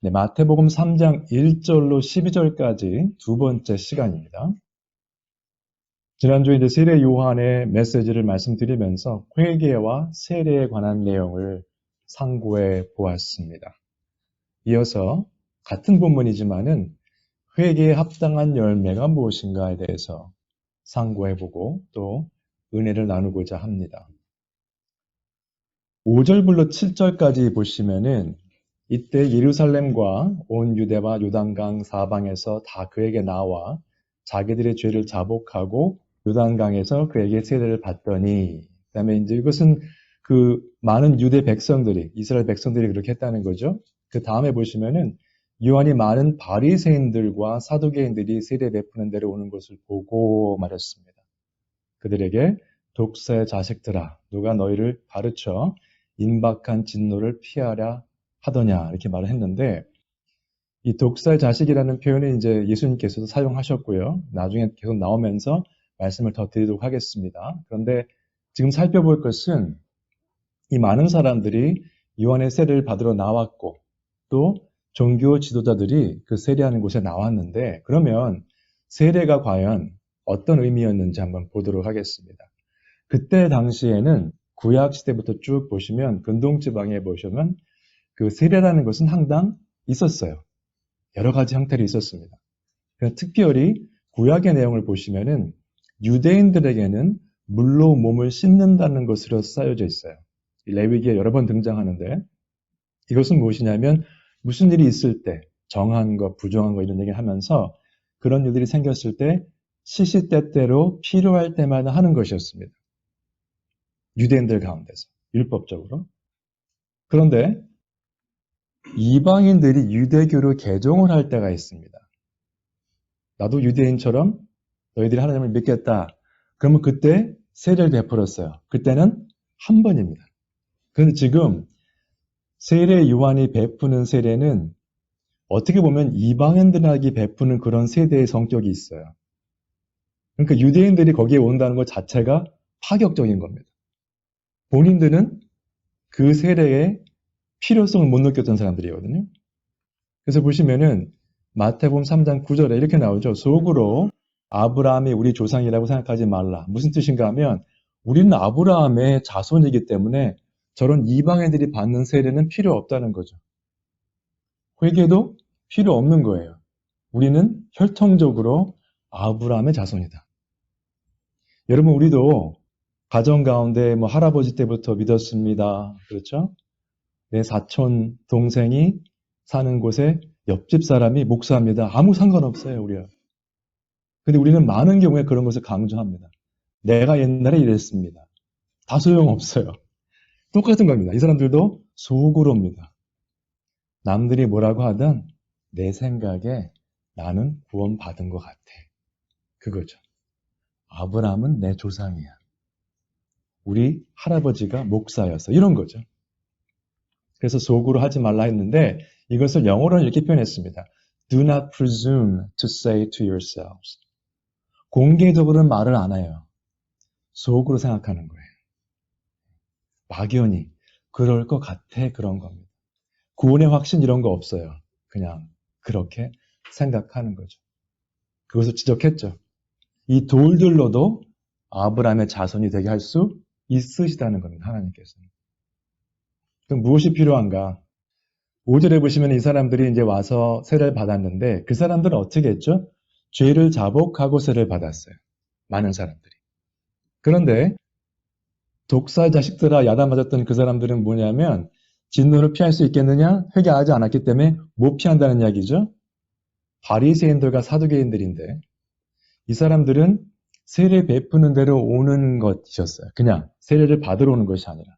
네, 마태복음 3장 1절로 12절까지 두 번째 시간입니다. 지난주에 이제 세례 요한의 메시지를 말씀드리면서 회개와 세례에 관한 내용을 상고해 보았습니다. 이어서 같은 본문이지만은 회개에 합당한 열매가 무엇인가에 대해서 상고해 보고 또 은혜를 나누고자 합니다. 5절부터 7절까지 보시면은 이때 예루살렘과 온 유대와 요단강 사방에서 다 그에게 나와 자기들의 죄를 자복하고 요단강에서 그에게 세례를 받더니, 그다음에 이제 이것은 그 많은 유대 백성들이, 이스라엘 백성들이 그렇게 했다는 거죠. 그 다음에 보시면은 요한이 많은 바리새인들과 사두개인들이 세례 베푸는 데로 오는 것을 보고 말했습니다. 그들에게 독사의 자식들아, 누가 너희를 가르쳐 임박한 진노를 피하라 하더냐, 이렇게 말을 했는데, 이 독사의 자식이라는 표현을 이제 예수님께서도 사용하셨고요. 나중에 계속 나오면서 말씀을 더 드리도록 하겠습니다. 그런데 지금 살펴볼 것은 이 많은 사람들이 요한의 세례를 받으러 나왔고 또 종교 지도자들이 그 세례하는 곳에 나왔는데, 그러면 세례가 과연 어떤 의미였는지 한번 보도록 하겠습니다. 그때 당시에는 구약 시대부터 쭉 보시면 근동지방에 보시면 그 세례라는 것은 항상 있었어요. 여러 가지 형태로 있었습니다. 특별히 구약의 내용을 보시면은 유대인들에게는 물로 몸을 씻는다는 것으로 쓰여져 있어요. 레위기에 여러 번 등장하는데, 이것은 무엇이냐면 무슨 일이 있을 때 정한 것, 부정한 것 이런 얘기를 하면서 그런 일들이 생겼을 때 시시때때로 필요할 때마다 하는 것이었습니다. 유대인들 가운데서 율법적으로. 그런데 이방인들이 유대교로 개종을 할 때가 있습니다. 나도 유대인처럼 너희들이 하나님을 믿겠다. 그러면 그때 세례를 베풀었어요. 그때는 한 번입니다. 그런데 지금 세례 요한이 베푸는 세례는 어떻게 보면 이방인들에게 베푸는 그런 세대의 성격이 있어요. 그러니까 유대인들이 거기에 온다는 것 자체가 파격적인 겁니다. 본인들은 그 세례의 필요성을 못 느꼈던 사람들이거든요. 그래서 보시면은 마태복음 3장 9절에 이렇게 나오죠. 속으로 아브라함이 우리 조상이라고 생각하지 말라. 무슨 뜻인가 하면 우리는 아브라함의 자손이기 때문에 저런 이방인들이 받는 세례는 필요 없다는 거죠. 회개도 필요 없는 거예요. 우리는 혈통적으로 아브라함의 자손이다. 여러분, 우리도 가정 가운데 뭐 할아버지 때부터 믿었습니다. 그렇죠? 내 사촌 동생이 사는 곳에 옆집 사람이 목사입니다. 아무 상관없어요, 우리가. 근데 우리는 많은 경우에 그런 것을 강조합니다. 내가 옛날에 이랬습니다. 다 소용없어요. 똑같은 겁니다. 이 사람들도 속으로입니다. 남들이 뭐라고 하든 내 생각에 나는 구원받은 것 같아. 그거죠. 아브라함은 내 조상이야. 우리 할아버지가 목사였어. 이런 거죠. 그래서 속으로 하지 말라 했는데 이것을 영어로는 이렇게 표현했습니다. Do not presume to say to yourselves. 공개적으로는 말을 안 해요. 속으로 생각하는 거예요. 막연히 그럴 것 같아, 그런 겁니다. 구원의 확신 이런 거 없어요. 그냥 그렇게 생각하는 거죠. 그것을 지적했죠. 이 돌들로도 아브라함의 자손이 되게 할 수 있으시다는 겁니다. 하나님께서는. 그럼 무엇이 필요한가? 5절에 보시면 이 사람들이 이제 와서 세례를 받았는데 그 사람들은 어떻게 했죠? 죄를 자복하고 세례를 받았어요. 많은 사람들이. 그런데 독사의 자식들아 야단 맞았던 그 사람들은 뭐냐면 진노를 피할 수 있겠느냐? 회개하지 않았기 때문에 못 피한다는 이야기죠. 바리새인들과 사두개인들인데 이 사람들은 세례 베푸는 대로 오는 것이었어요. 그냥 세례를 받으러 오는 것이 아니라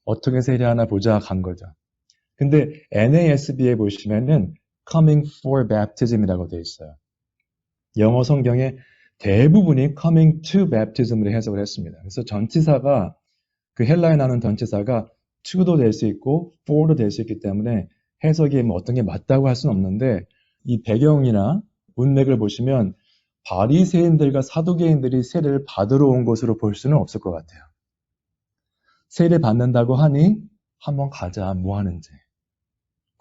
어떻게 세례하나 보자 간 거죠. 근데 NASB에 보시면은 coming for baptism이라고 되어 있어요. 영어 성경에 대부분이 coming to baptism으로 해석을 했습니다. 그래서 전치사가 그 헬라에 나오는 전치사가 to도 될 수 있고 for도 될 수 있기 때문에 해석이 뭐 어떤 게 맞다고 할 수는 없는데 이 배경이나 문맥을 보시면 바리새인들과 사두개인들이 세례를 받으러 온 것으로 볼 수는 없을 것 같아요. 세례 받는다고 하니 한번 가자, 뭐 하는지.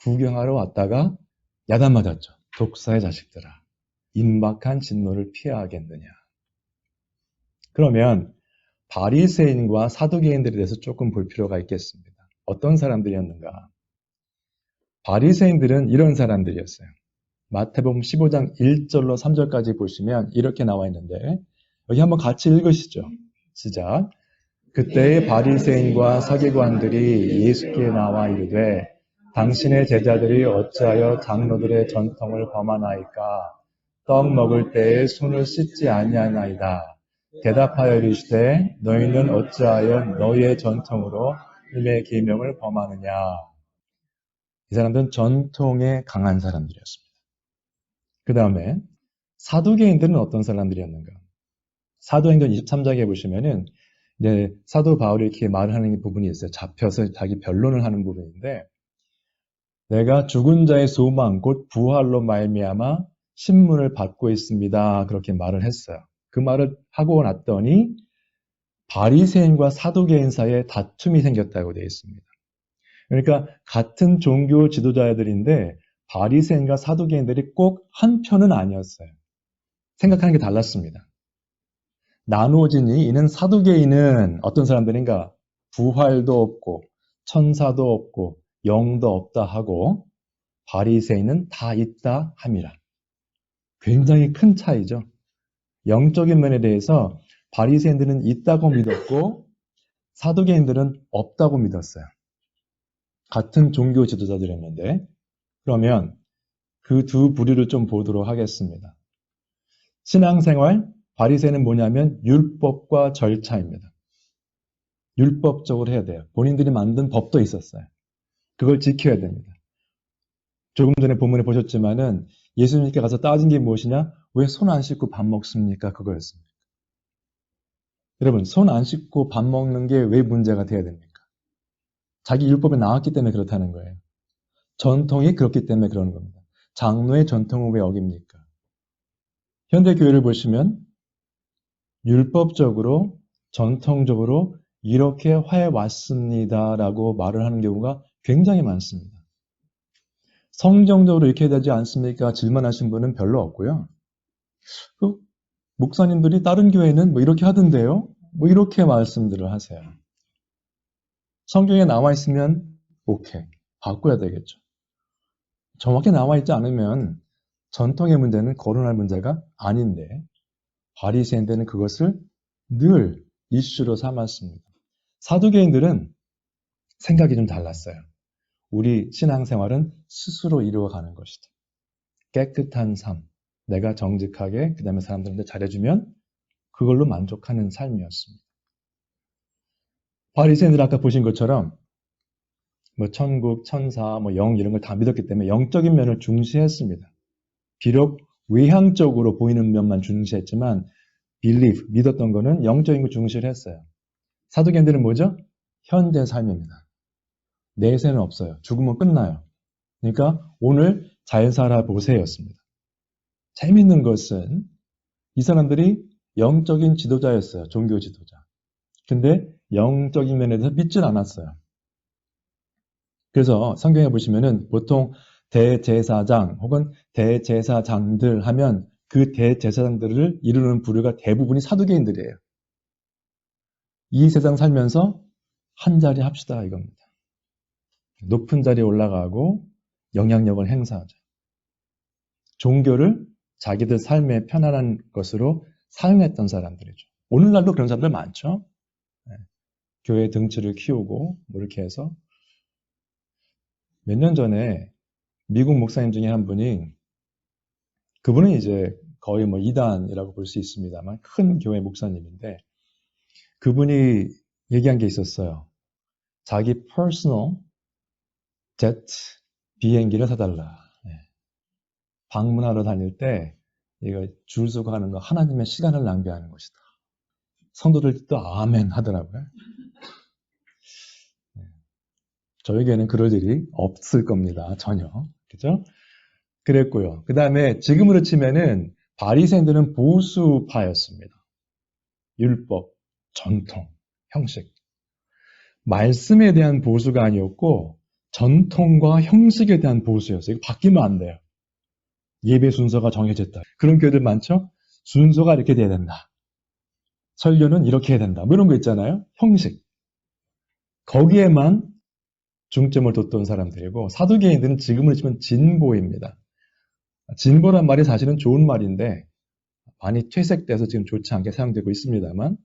구경하러 왔다가 야단 맞았죠. 독사의 자식들아, 임박한 진노를 피해야 하겠느냐. 그러면 바리새인과 사두개인들에 대해서 조금 볼 필요가 있겠습니다. 어떤 사람들이었는가? 바리새인들은 이런 사람들이었어요. 마태복음 15장 1절로 3절까지 보시면 이렇게 나와 있는데 여기 한번 같이 읽으시죠. 시작. 그때의 바리새인과 서기관들이 예수께 나와 이르되 당신의 제자들이 어찌하여 장로들의 전통을 범하나이까? 떡 먹을 때에 손을 씻지 아니하나이다. 대답하여 이르시되 너희는 어찌하여 너희의 전통으로 이의 계명을 범하느냐. 이 사람들은 전통에 강한 사람들이었습니다. 그 다음에 사두개인들은 어떤 사람들이었는가? 사도행전 23장에 보시면은 이제 사도 바울이 이렇게 말을 하는 부분이 있어요. 잡혀서 자기 변론을 하는 부분인데 내가 죽은 자의 소망 곧 부활로 말미암아 신문을 받고 있습니다. 그렇게 말을 했어요. 그 말을 하고 났더니 바리새인과 사두개인 사이에 다툼이 생겼다고 되어 있습니다. 그러니까 같은 종교 지도자들인데 바리새인과 사두개인들이 꼭 한 편은 아니었어요. 생각하는 게 달랐습니다. 나누어지니 이는 사두개인은 어떤 사람들인가? 부활도 없고 천사도 없고 영도 없다 하고 바리새인은 다 있다 함이라. 굉장히 큰 차이죠. 영적인 면에 대해서 바리새인들은 있다고 믿었고 사두개인들은 없다고 믿었어요. 같은 종교 지도자들이었는데 그러면 그 두 부류를 좀 보도록 하겠습니다. 신앙생활 바리새인은 뭐냐면 율법과 절차입니다. 율법적으로 해야 돼요. 본인들이 만든 법도 있었어요. 그걸 지켜야 됩니다. 조금 전에 본문에 보셨지만은 예수님께 가서 따진 게 무엇이냐? 왜 손 안 씻고 밥 먹습니까? 그거였습니다. 여러분, 손 안 씻고 밥 먹는 게 왜 문제가 돼야 됩니까? 자기 율법에 나왔기 때문에 그렇다는 거예요. 전통이 그렇기 때문에 그러는 겁니다. 장로의 전통을 왜 어깁니까? 현대 교회를 보시면 율법적으로, 전통적으로 이렇게 해왔습니다라고 말을 하는 경우가 굉장히 많습니다. 성경적으로 이렇게 되지 않습니까? 질문하신 분은 별로 없고요. 그 목사님들이 다른 교회는 뭐 이렇게 하던데요? 뭐 이렇게 말씀들을 하세요. 성경에 나와 있으면 오케이, 바꿔야 되겠죠. 정확히 나와 있지 않으면 전통의 문제는 거론할 문제가 아닌데 바리새인들은 그것을 늘 이슈로 삼았습니다. 사두개인들은 생각이 좀 달랐어요. 우리 신앙생활은 스스로 이루어가는 것이다. 깨끗한 삶, 내가 정직하게 그 다음에 사람들한테 잘해주면 그걸로 만족하는 삶이었습니다. 바리새인들 아까 보신 것처럼 뭐 천국, 천사, 뭐 영 이런 걸 다 믿었기 때문에 영적인 면을 중시했습니다. 비록 외향적으로 보이는 면만 중시했지만 believe, 믿었던 거는 영적인 거 중시를 했어요. 사두개인들은 뭐죠? 현재 삶입니다. 내세는 없어요. 죽으면 끝나요. 그러니까 오늘 잘 살아보세요였습니다. 재밌는 것은 이 사람들이 영적인 지도자였어요. 종교 지도자. 근데 영적인 면에서 믿질 않았어요. 그래서 성경에 보시면은 보통 대제사장 혹은 대제사장들 하면 그 대제사장들을 이루는 부류가 대부분이 사두개인들이에요. 이 세상 살면서 한 자리 합시다 이겁니다. 높은 자리에 올라가고 영향력을 행사하자. 종교를 자기들 삶의 편안한 것으로 사용했던 사람들이죠. 오늘날도 그런 사람들 많죠. 네. 교회 등치를 키우고 뭐 이렇게 해서 몇 년 전에 미국 목사님 중에 한 분이 그분은 이제 거의 뭐 이단이라고 볼 수 있습니다만 큰 교회 목사님인데 그분이 얘기한 게 있었어요. 자기 퍼스널 제트 비행기를 사달라. 네. 방문하러 다닐 때 이거 줄 서고 하는 거 하나님의 시간을 낭비하는 것이다. 성도들도 아멘 하더라고요. 네. 저에게는 그럴 일이 없을 겁니다. 전혀. 그죠? 그랬고요. 그 다음에 지금으로 치면은 바리새인들은 보수파였습니다. 율법, 전통, 형식. 말씀에 대한 보수가 아니었고 전통과 형식에 대한 보수였어요. 이거 바뀌면 안 돼요. 예배 순서가 정해졌다. 그런 교회들 많죠? 순서가 이렇게 돼야 된다. 설교는 이렇게 해야 된다. 뭐 이런 거 있잖아요. 형식. 거기에만 중점을 뒀던 사람들이고 사두개인들은 지금으로 치면 진보입니다. 진보란 말이 사실은 좋은 말인데 많이 퇴색돼서 지금 좋지 않게 사용되고 있습니다만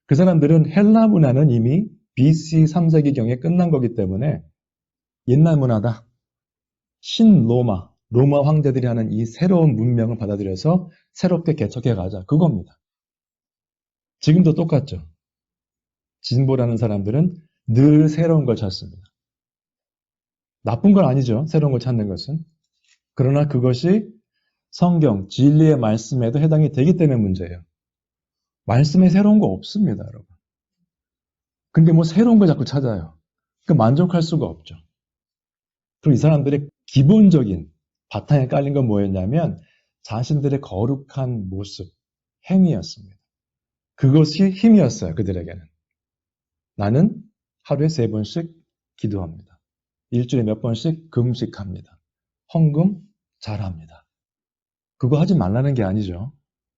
그 사람들은 헬라 문화는 이미 BC 3세기경에 끝난 거기 때문에 옛날 문화다. 신로마, 로마 황제들이 하는 이 새로운 문명을 받아들여서 새롭게 개척해 가자. 그겁니다. 지금도 똑같죠. 진보라는 사람들은 늘 새로운 걸 찾습니다. 나쁜 건 아니죠. 새로운 걸 찾는 것은. 그러나 그것이 성경, 진리의 말씀에도 해당이 되기 때문에 문제예요. 말씀에 새로운 거 없습니다, 여러분. 근데 뭐 새로운 걸 자꾸 찾아요. 그 만족할 수가 없죠. 그리고 이 사람들의 기본적인 바탕에 깔린 건 뭐였냐면 자신들의 거룩한 모습, 행위였습니다. 그것이 힘이었어요, 그들에게는. 나는 하루에 3번씩 기도합니다. 일주일에 몇 번씩 금식합니다. 헌금 잘합니다. 그거 하지 말라는 게 아니죠.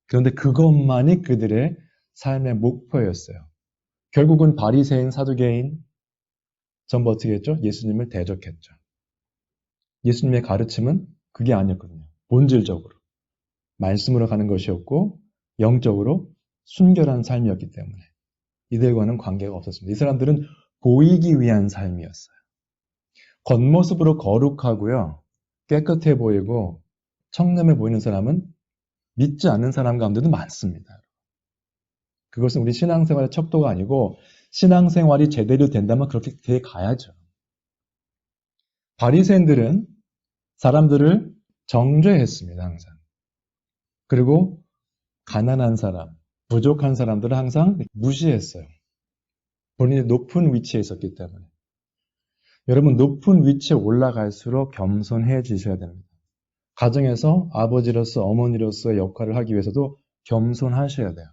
그런데 그것만이 그들의 삶의 목표였어요. 결국은 바리새인, 사두개인 전부 어떻게 했죠? 예수님을 대적했죠. 예수님의 가르침은 그게 아니었거든요. 본질적으로. 말씀으로 가는 것이었고 영적으로 순결한 삶이었기 때문에 이들과는 관계가 없었습니다. 이 사람들은 보이기 위한 삶이었어요. 겉모습으로 거룩하고요. 깨끗해 보이고 청렴해 보이는 사람은 믿지 않는 사람 가운데도 많습니다. 그것은 우리 신앙생활의 척도가 아니고 신앙생활이 제대로 된다면 그렇게 돼 가야죠. 바리새인들은 사람들을 정죄했습니다. 항상. 그리고 가난한 사람, 부족한 사람들을 항상 무시했어요. 본인이 높은 위치에 있었기 때문에. 여러분 높은 위치에 올라갈수록 겸손해지셔야 됩니다. 가정에서 아버지로서 어머니로서의 역할을 하기 위해서도 겸손하셔야 돼요.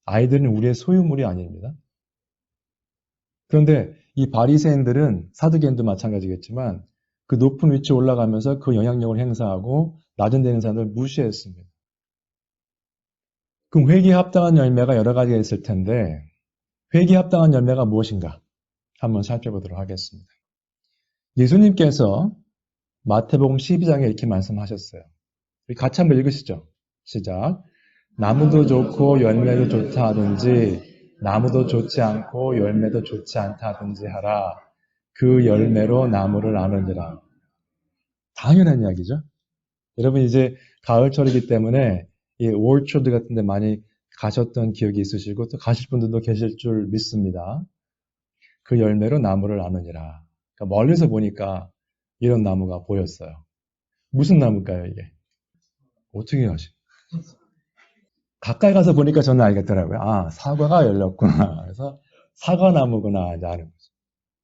아이들은 우리의 소유물이 아닙니다. 그런데 이 바리새인들은 사두개인도 마찬가지겠지만 그 높은 위치에 올라가면서 그 영향력을 행사하고 낮은 데는 사람을 무시했습니다. 그럼 회개에 합당한 열매가 여러 가지가 있을 텐데 회개에 합당한 열매가 무엇인가 한번 살펴보도록 하겠습니다. 예수님께서 마태복음 12장에 이렇게 말씀하셨어요. 같이 한번 읽으시죠. 시작. 나무도 좋고 열매도 좋다 하든지 나무도 좋지 않고 열매도 좋지 않다 하든지 하라. 그 열매로 나무를 아느니라. 당연한 이야기죠. 여러분 이제 가을철이기 때문에 이 월초드 같은 데 많이 가셨던 기억이 있으시고 또 가실 분들도 계실 줄 믿습니다. 그 열매로 나무를 아느니라. 그러니까 멀리서 보니까 이런 나무가 보였어요. 무슨 나무일까요, 이게? 어떻게 아시? 가까이 가서 보니까 저는 알겠더라고요. 아, 사과가 열렸구나. 그래서 사과나무구나, 이제 아는 거죠.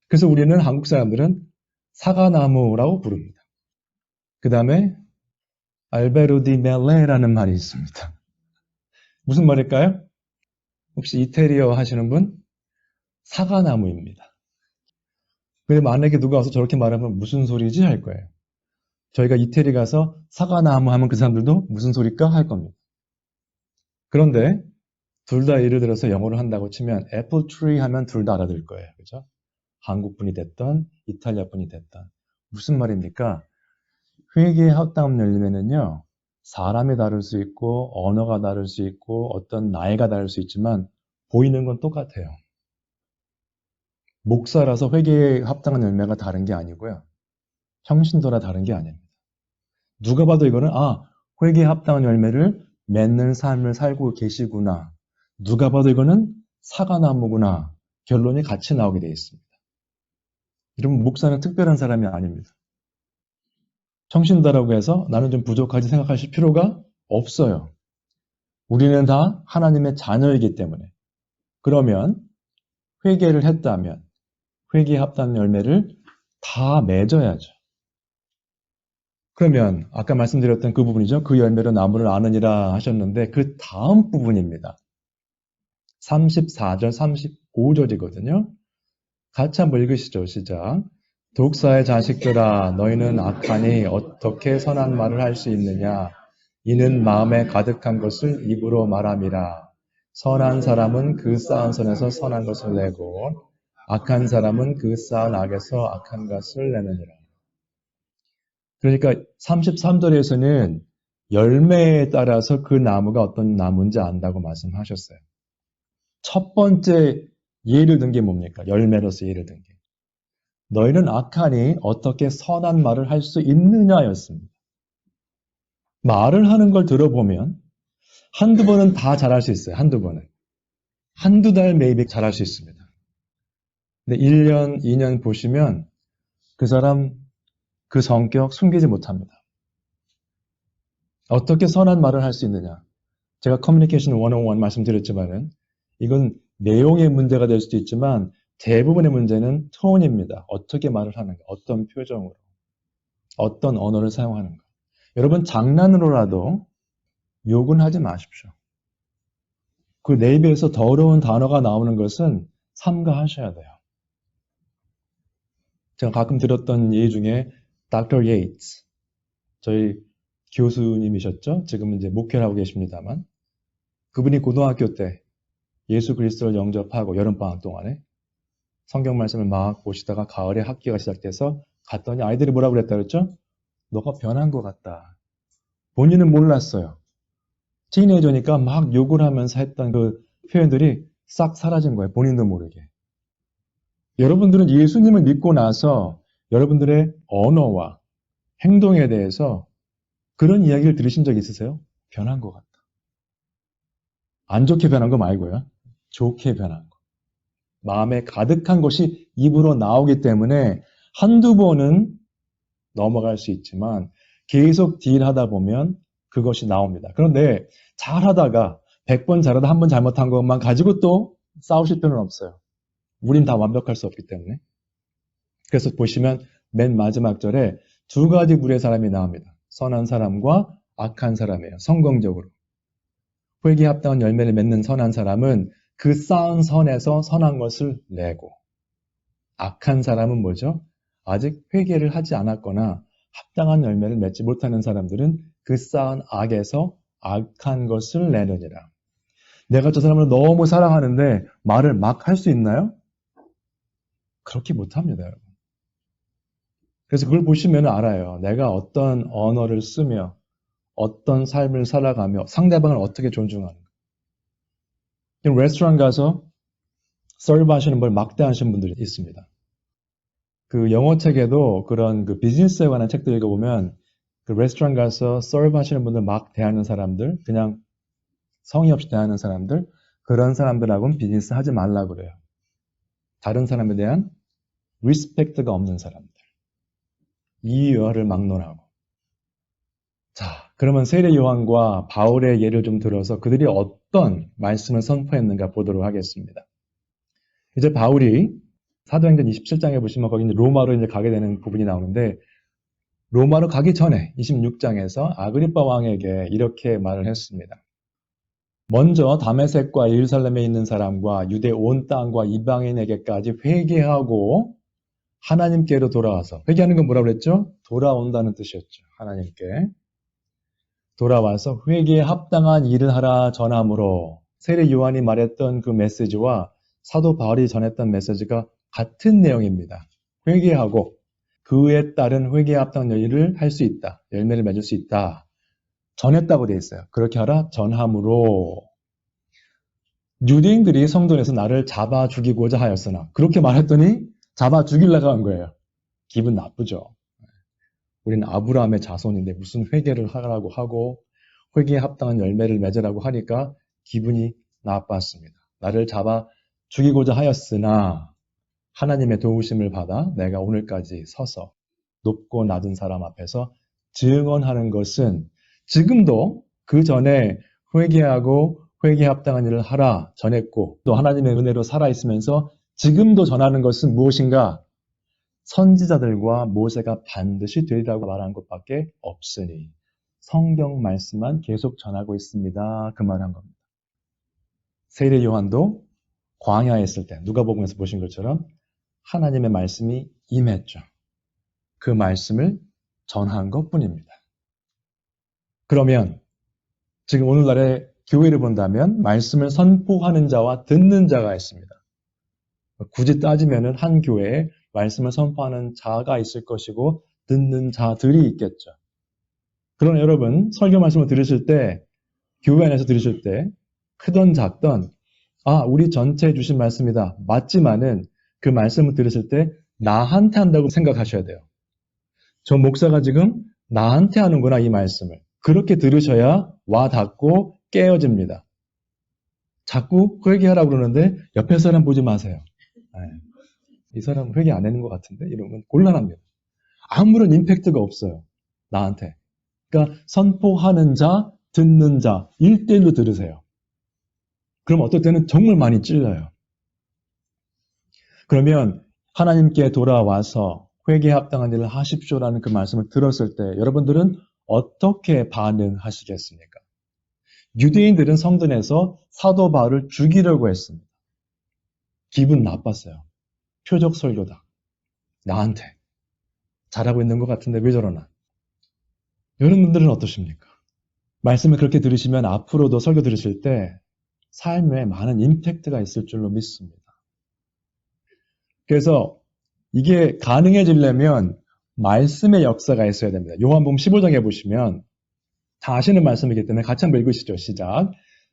그래서 우리는 한국 사람들은 사과나무라고 부릅니다. 그 다음에 알베로 디 멜레라는 말이 있습니다. 무슨 말일까요? 혹시 이태리어 하시는 분? 사과나무입니다. 근데 만약에 누가 와서 저렇게 말하면 무슨 소리지 할 거예요. 저희가 이태리 가서 사과나무 하면 그 사람들도 무슨 소리일까 할 겁니다. 그런데 둘 다 예를 들어서 영어를 한다고 치면 애플 트리 하면 둘 다 알아들 거예요. 그죠? 한국 분이 됐던 이탈리아 분이 됐던 무슨 말입니까? 회계의 합당한 열매는요. 사람이 다를 수 있고 언어가 다를 수 있고 어떤 나이가 다를 수 있지만 보이는 건 똑같아요. 목사라서 회계에 합당한 열매가 다른 게 아니고요. 평신도라 다른 게 아닙니다. 누가 봐도 이거는 회계에 합당한 열매를 맺는 삶을 살고 계시구나. 누가 봐도 이거는 사과나무구나. 결론이 같이 나오게 되어 있습니다. 여러분 목사는 특별한 사람이 아닙니다. 평신도라고 해서 나는 좀 부족하지 생각하실 필요가 없어요. 우리는 다 하나님의 자녀이기 때문에. 그러면 회개를 했다면 회개에 합당한 열매를 다 맺어야죠. 그러면 아까 말씀드렸던 그 부분이죠. 그 열매로 나무를 아느니라 하셨는데 그 다음 부분입니다. 34절, 35절이거든요. 같이 한번 읽으시죠. 시작. 독사의 자식들아, 너희는 악하니 어떻게 선한 말을 할 수 있느냐? 이는 마음에 가득한 것을 입으로 말함이라. 선한 사람은 그 쌓은 선에서 선한 것을 내고, 악한 사람은 그 쌓은 악에서 악한 것을 내느니라. 그러니까 33절에서는 열매에 따라서 그 나무가 어떤 나무인지 안다고 말씀하셨어요. 첫 번째 예를 든 게 뭡니까? 열매로서 예를 든 게. 너희는 악하니 어떻게 선한 말을 할 수 있느냐였습니다. 말을 하는 걸 들어보면 한두 번은 다 잘할 수 있어요. 한두 번은. 한두 달 매입 잘할 수 있습니다. 근데 1년, 2년 보시면 그 사람 그 성격 숨기지 못합니다. 어떻게 선한 말을 할 수 있느냐? 제가 커뮤니케이션 101 말씀드렸지만은 이건 내용의 문제가 될 수도 있지만 대부분의 문제는 톤입니다. 어떻게 말을 하는가? 어떤 표정으로? 어떤 언어를 사용하는가? 여러분 장난으로라도 욕은 하지 마십시오. 그 내 입에서 더러운 단어가 나오는 것은 삼가하셔야 돼요. 제가 가끔 들었던 예의 중에 Dr. Yates, 저희 교수님이셨죠? 지금은 이제 목회를 하고 계십니다만 그분이 고등학교 때 예수 그리스도를 영접하고 여름방학 동안에 성경 말씀을 막 보시다가 가을에 학기가 시작돼서 갔더니 아이들이 뭐라고 그랬다 그랬죠? 너가 변한 것 같다. 본인은 몰랐어요. 티네이저니까 막 욕을 하면서 했던 그 표현들이 싹 사라진 거예요. 본인도 모르게. 여러분들은 예수님을 믿고 나서 여러분들의 언어와 행동에 대해서 그런 이야기를 들으신 적 있으세요? 변한 것 같다. 안 좋게 변한 거 말고요. 좋게 변한 거. 마음에 가득한 것이 입으로 나오기 때문에 한두 번은 넘어갈 수 있지만 계속 딜하다 보면 그것이 나옵니다. 그런데 잘하다가 100번 잘하다 한 번 잘못한 것만 가지고 또 싸우실 필요는 없어요. 우린 다 완벽할 수 없기 때문에. 그래서 보시면 맨 마지막 절에 두 가지 부류의 사람이 나옵니다. 선한 사람과 악한 사람이에요. 성경적으로. 회개에 합당한 열매를 맺는 선한 사람은 그 쌓은 선에서 선한 것을 내고 악한 사람은 뭐죠? 아직 회개를 하지 않았거나 합당한 열매를 맺지 못하는 사람들은 그 쌓은 악에서 악한 것을 내느니라. 내가 저 사람을 너무 사랑하는데 말을 막 할 수 있나요? 그렇게 못합니다, 여러분. 그래서 그걸 보시면 알아요. 내가 어떤 언어를 쓰며 어떤 삶을 살아가며 상대방을 어떻게 존중하는가. 레스토랑 가서 서브 하시는 분 막대하시는 분들이 있습니다. 그 영어 책에도 그런 그 비즈니스에 관한 책들 읽어보면 그 레스토랑 가서 서브 하시는 분들 막 대하는 사람들, 그냥 성의 없이 대하는 사람들, 그런 사람들하고는 비즈니스 하지 말라고 그래요. 다른 사람에 대한 리스펙트가 없는 사람들. 이의를 막론하고. 자, 그러면 세례 요한과 바울의 예를 좀 들어서 그들이 어떤 말씀을 선포했는가 보도록 하겠습니다. 이제 바울이 사도행전 27장에 보시면 거기 이제 로마로 이제 가게 되는 부분이 나오는데 로마로 가기 전에 26장에서 아그리빠 왕에게 이렇게 말을 했습니다. 먼저 다메섹과 예루살렘에 있는 사람과 유대 온 땅과 이방인에게까지 회개하고 하나님께로 돌아와서 회개하는 건 뭐라고 그랬죠? 돌아온다는 뜻이었죠. 하나님께. 돌아와서 회개에 합당한 일을 하라 전함으로 세례 요한이 말했던 그 메시지와 사도 바울이 전했던 메시지가 같은 내용입니다. 회개하고 그에 따른 회개에 합당한 일을 할 수 있다. 열매를 맺을 수 있다. 전했다고 되어 있어요. 그렇게 하라 전함으로 유대인들이 성전에서 나를 잡아 죽이고자 하였으나 그렇게 말했더니 잡아 죽이려고 한 거예요. 기분 나쁘죠. 우리는 아브라함의 자손인데 무슨 회개를 하라고 하고 회개에 합당한 열매를 맺으라고 하니까 기분이 나빴습니다. 나를 잡아 죽이고자 하였으나 하나님의 도우심을 받아 내가 오늘까지 서서 높고 낮은 사람 앞에서 증언하는 것은 지금도 그 전에 회개하고 회개에 합당한 일을 하라 전했고 또 하나님의 은혜로 살아있으면서 지금도 전하는 것은 무엇인가? 선지자들과 모세가 반드시 되리라고 말한 것밖에 없으니 성경 말씀만 계속 전하고 있습니다. 그 말한 겁니다. 세례 요한도 광야에 있을 때 누가복음에서 보신 것처럼 하나님의 말씀이 임했죠. 그 말씀을 전한 것뿐입니다. 그러면 지금 오늘날의 교회를 본다면 말씀을 선포하는 자와 듣는 자가 있습니다. 굳이 따지면 한 교회에 말씀을 선포하는 자가 있을 것이고 듣는 자들이 있겠죠. 그러나 여러분 설교 말씀을 들으실 때 교회 안에서 들으실 때 크던 작던 우리 전체에 주신 말씀이다. 맞지만은 그 말씀을 들으실 때 나한테 한다고 생각하셔야 돼요. 저 목사가 지금 나한테 하는구나 이 말씀을. 그렇게 들으셔야 와 닿고 깨어집니다. 자꾸 회개하라고 그러는데 옆에 사람 보지 마세요. 이 사람 회개 안 하는 것 같은데 이러면 곤란합니다. 아무런 임팩트가 없어요. 나한테. 그러니까 선포하는 자, 듣는 자 1대1로 들으세요. 그럼 어떨 때는 정말 많이 찔러요. 그러면 하나님께 돌아와서 회개에 합당한 일을 하십시오라는 그 말씀을 들었을 때 여러분들은 어떻게 반응하시겠습니까? 유대인들은 성전에서 사도 바울을 죽이려고 했습니다. 기분 나빴어요. 표적 설교다. 나한테 잘하고 있는 것 같은데 왜 저러나? 여러분들은 어떠십니까? 말씀을 그렇게 들으시면 앞으로도 설교 들으실 때 삶에 많은 임팩트가 있을 줄로 믿습니다. 그래서 이게 가능해지려면 말씀의 역사가 있어야 됩니다. 요한복음 15장에 보시면 다 아시는 말씀이기 때문에 같이 한번 읽으시죠. 시작.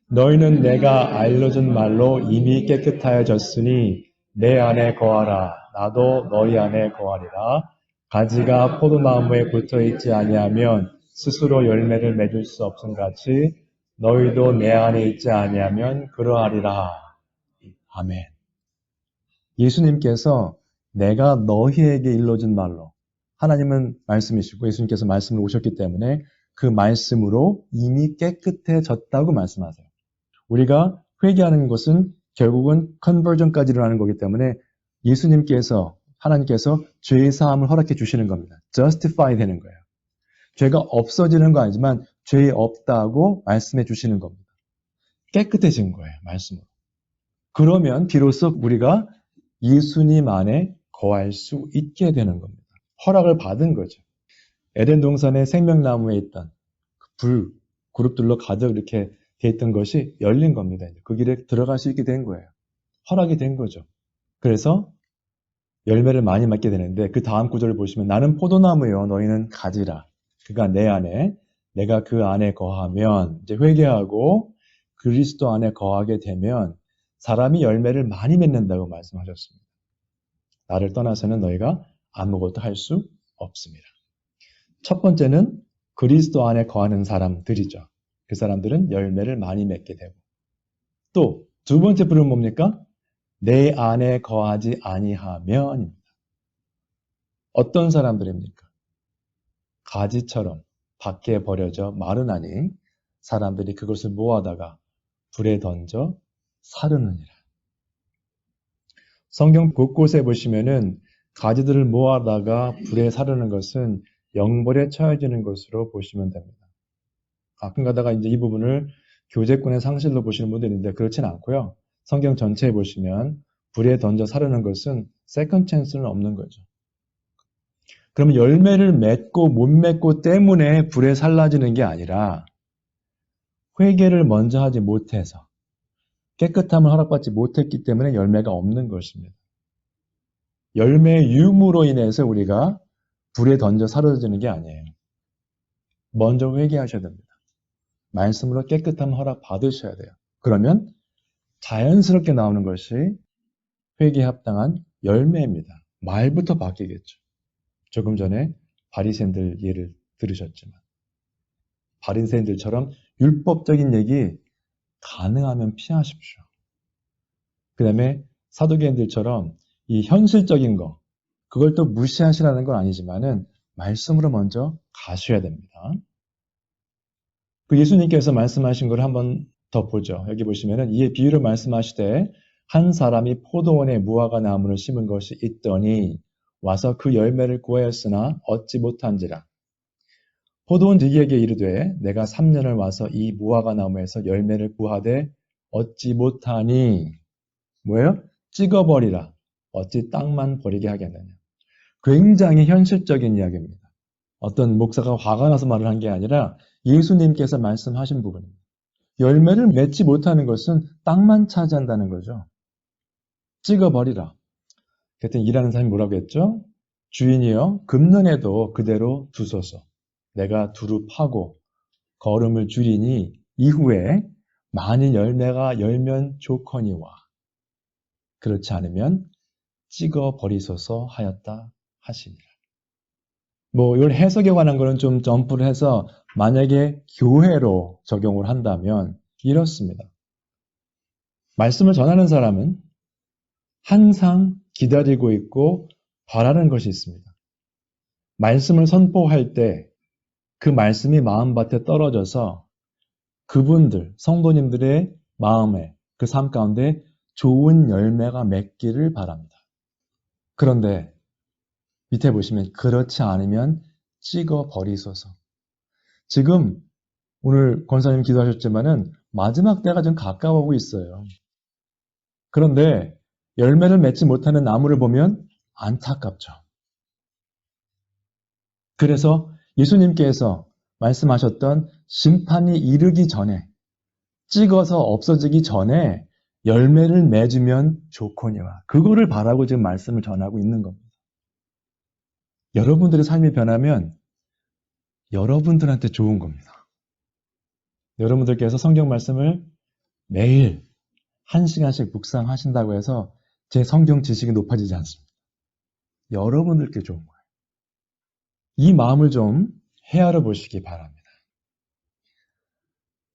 너희는 내가 알려준 말로 이미 깨끗하여졌으니 내 안에 거하라. 나도 너희 안에 거하리라. 가지가 포도나무에 붙어있지 아니하면 스스로 열매를 맺을 수 없음 같이 너희도 내 안에 있지 아니하면 그러하리라. 아멘. 예수님께서 내가 너희에게 일러준 말로 하나님은 말씀이시고 예수님께서 말씀을 오셨기 때문에 그 말씀으로 이미 깨끗해졌다고 말씀하세요. 우리가 회개하는 것은 결국은 컨버전까지 일어나는 거기 때문에 예수님께서 하나님께서 죄의 사함을 허락해 주시는 겁니다. justify 되는 거예요. 죄가 없어지는 거 아니지만 죄 없다고 말씀해 주시는 겁니다. 깨끗해진 거예요. 말씀으로. 그러면 비로소 우리가 예수님 안에 거할 수 있게 되는 겁니다. 허락을 받은 거죠. 에덴 동산의 생명나무에 있던 불 그룹들로 가득 이렇게 돼 있던 것이 열린 겁니다. 그 길에 들어갈 수 있게 된 거예요. 허락이 된 거죠. 그래서 열매를 많이 맺게 되는데 그 다음 구절을 보시면 나는 포도나무요 너희는 가지라. 그가 내 안에 내가 그 안에 거하면 이제 회개하고 그리스도 안에 거하게 되면 사람이 열매를 많이 맺는다고 말씀하셨습니다. 나를 떠나서는 너희가 아무것도 할 수 없습니다. 첫 번째는 그리스도 안에 거하는 사람들이죠. 그 사람들은 열매를 많이 맺게 되고 또 두 번째 부름은 뭡니까? 내 안에 거하지 아니하면입니다. 어떤 사람들입니까? 가지처럼 밖에 버려져 마르나니 사람들이 그것을 모아다가 불에 던져 사르느니라. 성경 곳곳에 보시면은 가지들을 모아다가 불에 사르는 것은 영벌에 처해지는 것으로 보시면 됩니다. 가끔 가다가 이제 이 부분을 교제권의 상실로 보시는 분들이 있는데 그렇지는 않고요. 성경 전체에 보시면 불에 던져 사르는 것은 세컨 찬스는 없는 거죠. 그러면 열매를 맺고 못 맺고 때문에 불에 살라지는 게 아니라 회개를 먼저 하지 못해서 깨끗함을 허락받지 못했기 때문에 열매가 없는 것입니다. 열매의 유무로 인해서 우리가 불에 던져 사라지는 게 아니에요. 먼저 회개하셔야 됩니다. 말씀으로 깨끗함 허락 받으셔야 돼요. 그러면 자연스럽게 나오는 것이 회개에 합당한 열매입니다. 말부터 바뀌겠죠. 조금 전에 바리새인들 예를 들으셨지만 바리새인들처럼 율법적인 얘기 가능하면 피하십시오. 그 다음에 사두개인들처럼 이 현실적인 거 그걸 또 무시하시라는 건 아니지만은 말씀으로 먼저 가셔야 됩니다. 그 예수님께서 말씀하신 걸 한번 더 보죠. 여기 보시면은 이에 비유를 말씀하시되 한 사람이 포도원에 무화과 나무를 심은 것이 있더니 와서 그 열매를 구하였으나 얻지 못한지라. 포도원 지기에게 이르되 내가 3년을 와서 이 무화과 나무에서 열매를 구하되 얻지 못하니 뭐예요? 찍어버리라. 어찌 땅만 버리게 하겠느냐. 굉장히 현실적인 이야기입니다. 어떤 목사가 화가 나서 말을 한 게 아니라 예수님께서 말씀하신 부분입니다. 열매를 맺지 못하는 것은 땅만 차지한다는 거죠. 찍어버리라. 그랬더니 일하는 사람이 뭐라고 했죠? 주인이여 금년에도 그대로 두소서. 내가 두루 파고 거름을 줄이니 이후에 많은 열매가 열면 좋거니와 그렇지 않으면 찍어버리소서 하였다 하시니라. 이걸 해석에 관한 거는 좀 점프를 해서 만약에 교회로 적용을 한다면 이렇습니다. 말씀을 전하는 사람은 항상 기다리고 있고 바라는 것이 있습니다. 말씀을 선포할 때 그 말씀이 마음밭에 떨어져서 그분들, 성도님들의 마음에 그 삶 가운데 좋은 열매가 맺기를 바랍니다. 그런데 밑에 보시면 그렇지 않으면 찍어버리소서. 지금 오늘 권사님 기도하셨지만은 마지막 때가 좀 가까워오고 있어요. 그런데 열매를 맺지 못하는 나무를 보면 안타깝죠. 그래서 예수님께서 말씀하셨던 심판이 이르기 전에 찍어서 없어지기 전에 열매를 맺으면 좋거니와 그거를 바라고 지금 말씀을 전하고 있는 겁니다. 여러분들의 삶이 변하면 여러분들한테 좋은 겁니다. 여러분들께서 성경 말씀을 매일 1시간씩 묵상하신다고 해서 제 성경 지식이 높아지지 않습니다. 여러분들께 좋은 거예요. 이 마음을 좀 헤아려 보시기 바랍니다.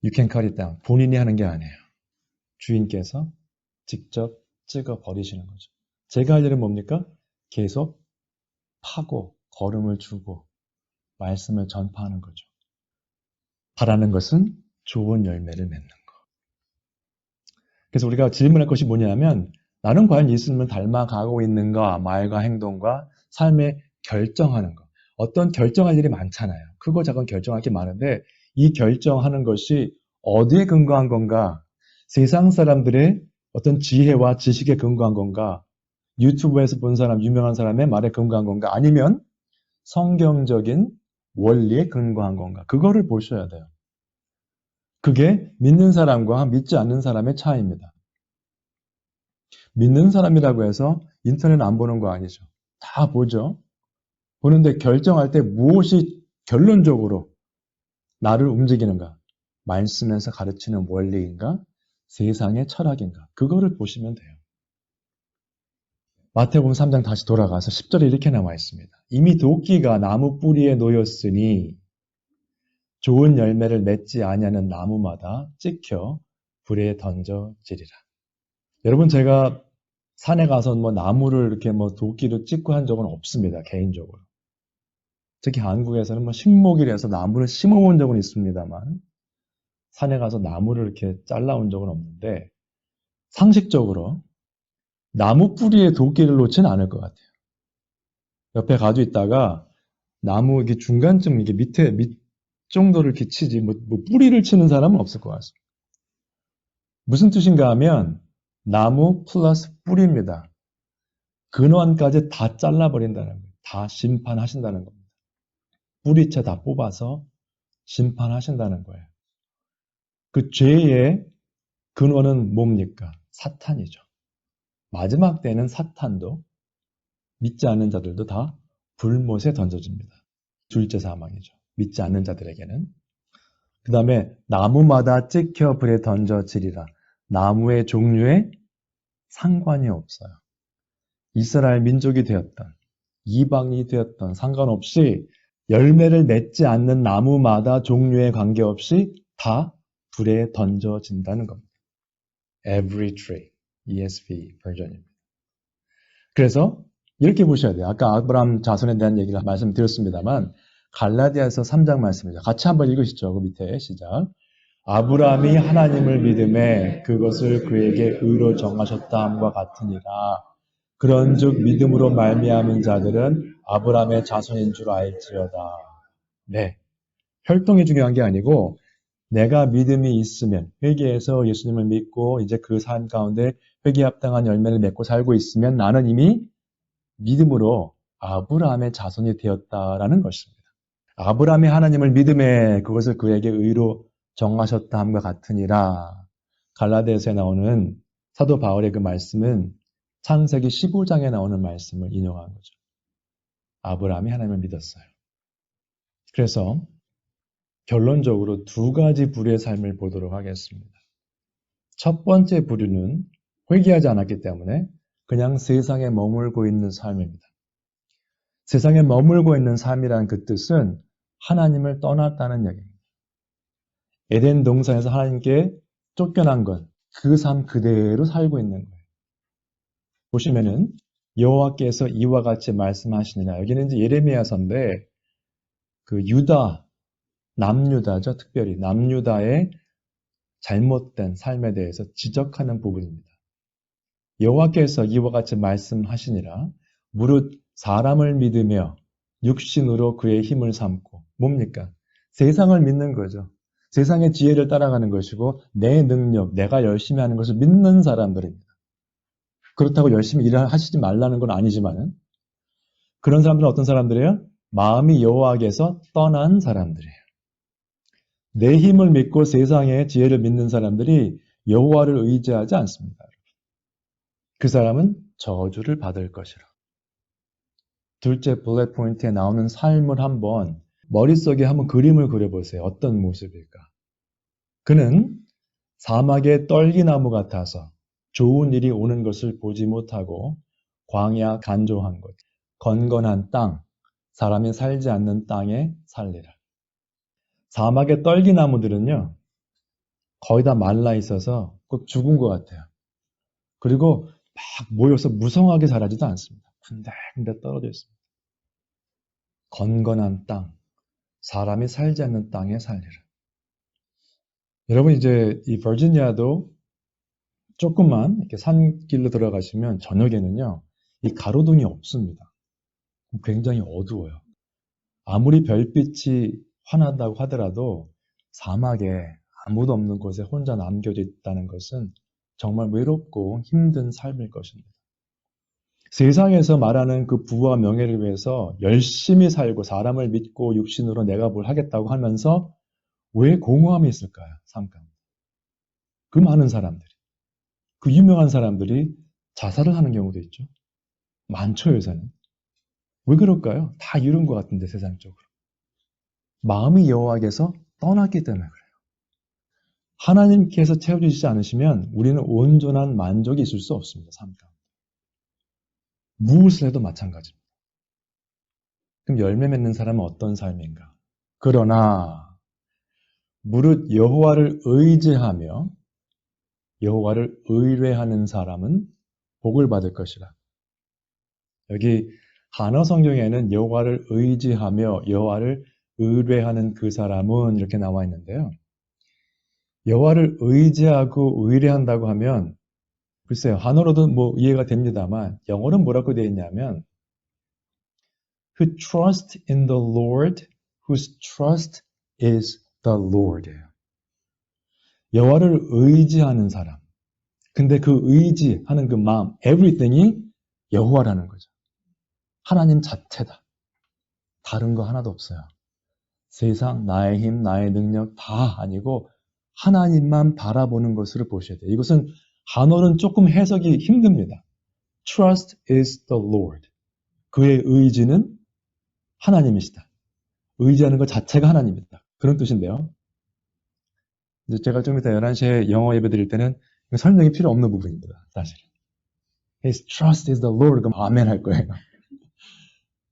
You can cut it down. 본인이 하는 게 아니에요. 주인께서 직접 찍어 버리시는 거죠. 제가 할 일은 뭡니까? 계속 파고 걸음을 주고 말씀을 전파하는 거죠. 바라는 것은 좋은 열매를 맺는 거. 그래서 우리가 질문할 것이 뭐냐면 나는 과연 예수님을 닮아가고 있는가? 말과 행동과 삶에 결정하는 거. 어떤 결정할 일이 많잖아요. 크고 작은 결정할 게 많은데 이 결정하는 것이 어디에 근거한 건가? 세상 사람들의 어떤 지혜와 지식에 근거한 건가? 유튜브에서 본 사람, 유명한 사람의 말에 근거한 건가? 아니면 성경적인 원리에 근거한 건가? 그거를 보셔야 돼요. 그게 믿는 사람과 믿지 않는 사람의 차이입니다. 믿는 사람이라고 해서 인터넷 안 보는 거 아니죠. 다 보죠. 보는데 결정할 때 무엇이 결론적으로 나를 움직이는가? 말씀에서 가르치는 원리인가? 세상의 철학인가? 그거를 보시면 돼요. 마태복음 3장 다시 돌아가서 10절에 이렇게 나와 있습니다. 이미 도끼가 나무 뿌리에 놓였으니 좋은 열매를 맺지 아니하는 나무마다 찍혀 불에 던져지리라. 여러분 제가 산에 가서 나무를 이렇게 도끼로 찍고 한 적은 없습니다. 개인적으로. 특히 한국에서는 식목일에서 나무를 심어본 적은 있습니다만 산에 가서 나무를 이렇게 잘라온 적은 없는데 상식적으로 나무 뿌리에 도끼를 놓지는 않을 것 같아요. 옆에 가지고 있다가 나무 이게 중간쯤 이게 밑 정도를 이렇게 치지 뿌리를 치는 사람은 없을 것 같습니다. 무슨 뜻인가 하면 나무 플러스 뿌리입니다. 근원까지 다 잘라버린다는 거예요. 다 심판하신다는 겁니다. 뿌리채 다 뽑아서 심판하신다는 거예요. 그 죄의 근원은 뭡니까? 사탄이죠. 마지막 때는 사탄도 믿지 않는 자들도 다 불못에 던져집니다. 둘째 사망이죠. 믿지 않는 자들에게는. 그 다음에 나무마다 찍혀 불에 던져지리라. 나무의 종류에 상관이 없어요. 이스라엘 민족이 되었던 이방이 되었던 상관없이 열매를 맺지 않는 나무마다 종류에 관계없이 다 불에 던져진다는 겁니다. Every tree, ESV 버전입니다. 그래서 이렇게 보셔야 돼요. 아까 아브라함 자손에 대한 얘기를 말씀드렸습니다만 갈라디아서 3장 말씀이죠. 같이 한번 읽으시죠. 그 밑에 시작. 아브라함이 하나님을 믿음에 그것을 그에게 의로 정하셨다 함과 같으니라. 그런즉 믿음으로 말미암은 자들은 아브라함의 자손인 줄 알지어다. 네, 혈통이 중요한 게 아니고 내가 믿음이 있으면 회개해서 예수님을 믿고 이제 그 삶 가운데 회개에 합당한 열매를 맺고 살고 있으면 나는 이미 믿음으로 아브라함의 자손이 되었다라는 것입니다. 아브라함이 하나님을 믿음에 그것을 그에게 의로 정하셨다 함과 같으니라. 갈라디아서에 나오는 사도 바울의 그 말씀은 창세기 15장에 나오는 말씀을 인용한 거죠. 아브라함이 하나님을 믿었어요. 그래서 결론적으로 두 가지 부류의 삶을 보도록 하겠습니다. 첫 번째 부류는 회개하지 않았기 때문에 그냥 세상에 머물고 있는 삶입니다. 세상에 머물고 있는 삶이라는 그 뜻은 하나님을 떠났다는 얘기입니다. 에덴 동산에서 하나님께 쫓겨난 것, 그 삶 그대로 살고 있는 거예요. 보시면은 여호와께서 이와 같이 말씀하시니라. 여기는 이제 예레미야서인데 그 유다, 남유다죠. 특별히 남유다의 잘못된 삶에 대해서 지적하는 부분입니다. 여호와께서 이와 같이 말씀하시니라. 무릇 사람을 믿으며 육신으로 그의 힘을 삼고 뭡니까? 세상을 믿는 거죠. 세상의 지혜를 따라가는 것이고 내 능력, 내가 열심히 하는 것을 믿는 사람들입니다. 그렇다고 열심히 일을 하시지 말라는 건 아니지만은 그런 사람들은 어떤 사람들이에요? 마음이 여호와께서 떠난 사람들이에요. 내 힘을 믿고 세상의 지혜를 믿는 사람들이 여호와를 의지하지 않습니다. 그 사람은 저주를 받을 것이라. 둘째 블랙 포인트에 나오는 삶을 한번 머릿속에 한번 그림을 그려보세요. 어떤 모습일까? 그는 사막의 떨기나무 같아서 좋은 일이 오는 것을 보지 못하고 광야 간조한 곳, 건건한 땅, 사람이 살지 않는 땅에 살리라. 사막의 떨기나무들은요, 거의 다 말라 있어서 꼭 죽은 것 같아요. 그리고 막 모여서 무성하게 자라지도 않습니다. 군데군데 떨어져 있습니다. 건건한 땅, 사람이 살지 않는 땅에 살리라. 여러분 이제 이 버지니아도 조금만 이렇게 산길로 들어가시면 저녁에는요, 이 가로등이 없습니다. 굉장히 어두워요. 아무리 별빛이 환하다고 하더라도 사막에 아무도 없는 곳에 혼자 남겨져 있다는 것은 정말 외롭고 힘든 삶일 것입니다. 세상에서 말하는 그 부와 명예를 위해서 열심히 살고 사람을 믿고 육신으로 내가 뭘 하겠다고 하면서 왜 공허함이 있을까요? 삶 가운데. 그 많은 사람들이. 그 유명한 사람들이 자살을 하는 경우도 있죠. 많죠, 요새는. 왜 그럴까요? 다 이룬 것 같은데, 세상적으로. 마음이 여호와께서 떠났기 때문에 그래요. 하나님께서 채워주시지 않으시면 우리는 온전한 만족이 있을 수 없습니다, 삶 가운데. 무엇을 해도 마찬가지입니다. 그럼 열매 맺는 사람은 어떤 삶인가? 그러나 무릇 여호와를 의지하며 여호와를 의뢰하는 사람은 복을 받을 것이라. 여기 한어 성경에는 여호와를 의지하며 여호와를 의뢰하는 그 사람은 이렇게 나와 있는데요. 여호와를 의지하고 의뢰한다고 하면 글쎄요. 한어로도 뭐 이해가 됩니다만 영어로는 뭐라고 되어 있냐면 Who trust in the Lord, whose trust is the Lord예요. 여호와를 의지하는 사람. 근데 그 의지하는 그 마음, everything이 여호와라는 거죠. 하나님 자체다. 다른 거 하나도 없어요. 세상, 나의 힘, 나의 능력 다 아니고 하나님만 바라보는 것으로 보셔야 돼요. 이것은 한어는 조금 해석이 힘듭니다. Trust is the Lord. 그의 의지는 하나님이시다. 의지하는 것 자체가 하나님이다. 그런 뜻인데요. 이제 제가 좀 이따 11시에 영어 예배 드릴 때는 설명이 필요 없는 부분입니다. 사실. His trust is the Lord. 그럼 아멘 할 거예요.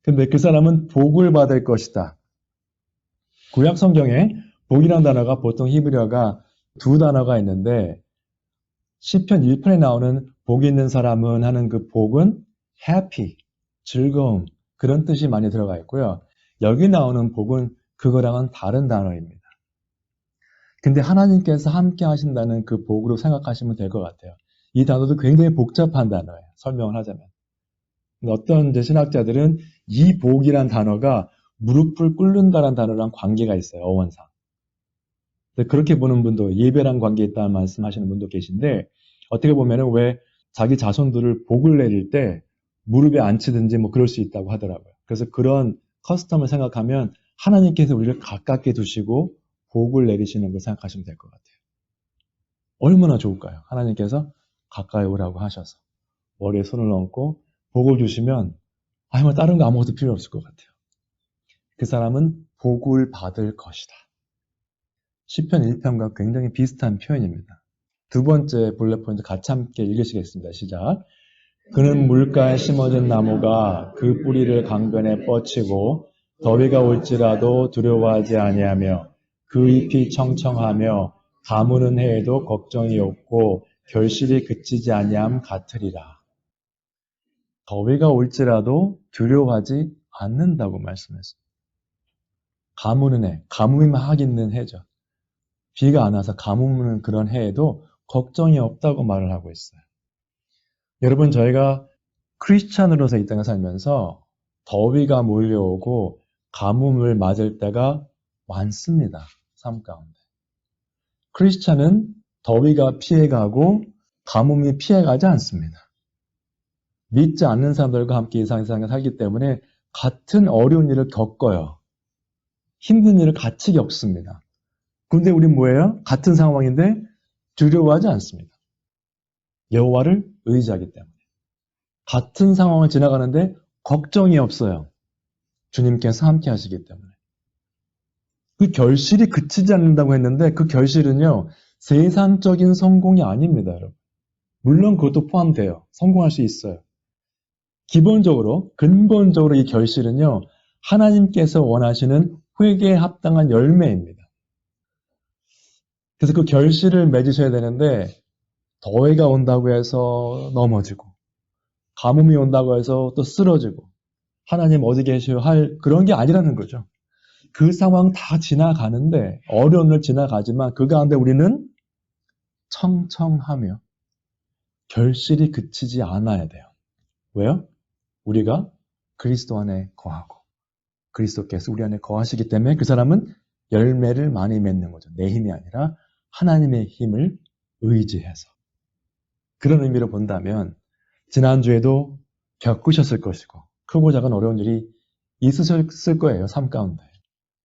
근데 그 사람은 복을 받을 것이다. 구약 성경에 복이라는 단어가 보통 히브리어가 두 단어가 있는데 시편 1편에 나오는 복 있는 사람은 하는 그 복은 happy, 즐거움 그런 뜻이 많이 들어가 있고요. 여기 나오는 복은 그거랑은 다른 단어입니다. 근데 하나님께서 함께 하신다는 그 복으로 생각하시면 될 것 같아요. 이 단어도 굉장히 복잡한 단어예요. 설명을 하자면. 어떤 이제 신학자들은 이 복이란 단어가 무릎을 꿇는다는 단어랑 관계가 있어요. 어원상. 그렇게 보는 분도 예배랑 관계 있다는 말씀하시는 분도 계신데 어떻게 보면은 왜 자기 자손들을 복을 내릴 때 무릎에 앉히든지 뭐 그럴 수 있다고 하더라고요. 그래서 그런 커스텀을 생각하면 하나님께서 우리를 가깝게 두시고 복을 내리시는 걸 생각하시면 될 것 같아요. 얼마나 좋을까요? 하나님께서 가까이 오라고 하셔서 머리에 손을 얹고 복을 주시면 아무 다른 거 아무것도 필요 없을 것 같아요. 그 사람은 복을 받을 것이다. 시편 1편과 굉장히 비슷한 표현입니다. 두 번째 블랙 포인트 같이 함께 읽으시겠습니다. 시작. 그는 물가에 심어진 나무가 그 뿌리를 강변에 뻗치고 더위가 올지라도 두려워하지 아니하며 그 잎이 청청하며 가무는 해에도 걱정이 없고 결실이 그치지 아니함 같으리라. 더위가 올지라도 두려워하지 않는다고 말씀했어요. 가무는 해, 가뭄이 막 있는 해죠. 비가 안 와서 가뭄은 그런 해에도 걱정이 없다고 말을 하고 있어요. 여러분, 저희가 크리스찬으로서 이 땅에 살면서 더위가 몰려오고 가뭄을 맞을 때가 많습니다. 삶 가운데. 크리스찬은 더위가 피해가고 가뭄이 피해가지 않습니다. 믿지 않는 사람들과 함께 이 세상에 살기 때문에 같은 어려운 일을 겪어요. 힘든 일을 같이 겪습니다. 그런데 우린 뭐예요? 같은 상황인데 두려워하지 않습니다. 여호와를 의지하기 때문에. 같은 상황을 지나가는데 걱정이 없어요. 주님께서 함께 하시기 때문에. 그 결실이 그치지 않는다고 했는데 그 결실은요, 세상적인 성공이 아닙니다, 여러분. 물론 그것도 포함돼요. 성공할 수 있어요. 기본적으로, 근본적으로 이 결실은요, 하나님께서 원하시는 회개에 합당한 열매입니다. 그래서 그 결실을 맺으셔야 되는데, 더위가 온다고 해서 넘어지고, 가뭄이 온다고 해서 또 쓰러지고, 하나님 어디 계셔 할 그런 게 아니라는 거죠. 그 상황 다 지나가는데, 어려운 일 지나가지만 그 가운데 우리는 청청하며 결실이 그치지 않아야 돼요. 왜요? 우리가 그리스도 안에 거하고 그리스도께서 우리 안에 거하시기 때문에 그 사람은 열매를 많이 맺는 거죠. 내 힘이 아니라 하나님의 힘을 의지해서. 그런 의미로 본다면 지난주에도 겪으셨을 것이고 크고 작은 어려운 일이 있으셨을 거예요. 삶 가운데.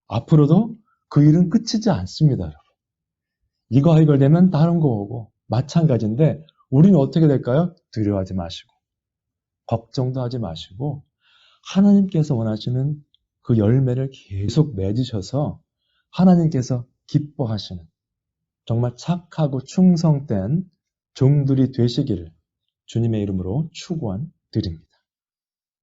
앞으로도 그 일은 끝이지 않습니다. 여러분. 이거 해결되면 다른 거 오고 마찬가지인데 우리는 어떻게 될까요? 두려워하지 마시고 걱정도 하지 마시고 하나님께서 원하시는 그 열매를 계속 맺으셔서 하나님께서 기뻐하시는 정말 착하고 충성된 종들이 되시기를 주님의 이름으로 축원드립니다.